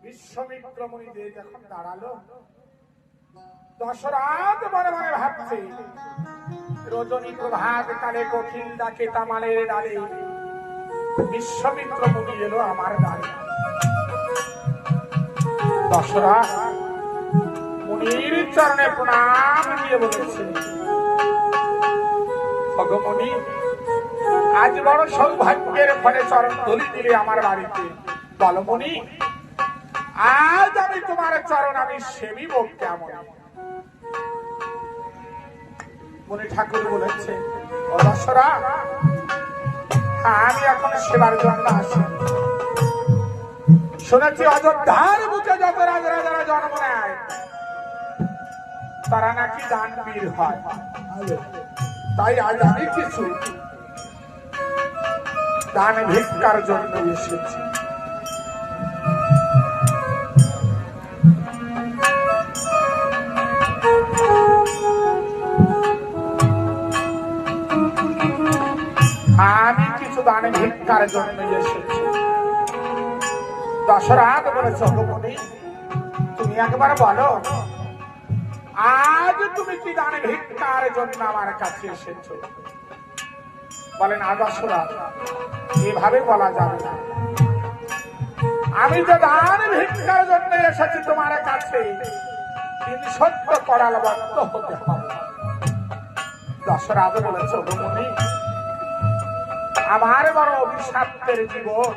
বিশ্বমিত্র মুনি যখন দাঁড়ালো, দশরথ মনে মনে ভাবছে রজনী প্রভাত কালে কঠিন ডাকে তামালের ডালে বিশ্বমিত্র মুনি এলো আমার দ্বারে। দশরথ মুনির চরণে প্রণাম দিয়ে বলেছে, ভগমুনি আজ বড় সৌভাগ্যের ফলে চরণ ধুলি দিলে আমার বাড়িতে। বলো মুনি, আজ আমি তোমার চরণ আমি সেবিব কেমন? মুনি ঠাকুর বলেছে, ও দশরথ, আমি এখন সেবার জন্য আসি। শুনেছি অযোধ্যার বুকে যত রাজারা জন্ম নেয় তারা নাকি দানবীর হয়, তাই আজ আমি কিছু দান ভিক্ষার জন্য এসেছি। আমি কিছু দান ভিক্ষার জন্য এসেছি। দশরথ বলেছে, মুনি তুমি একবার বলো, আজ তুমি কি দান ভিক্ষার জন্য আমার কাছে এসেছো? বলেন, দশরথ এভাবে বলা যাবে না। আমি তো দান ভিক্ষার জন্য এসেছি তোমার কাছে, কিন্তু সত্য করালবদ্ধ হতে হবে। দশরথ বলেছে, মুনি আমার বড় অভিশাপের জীবন,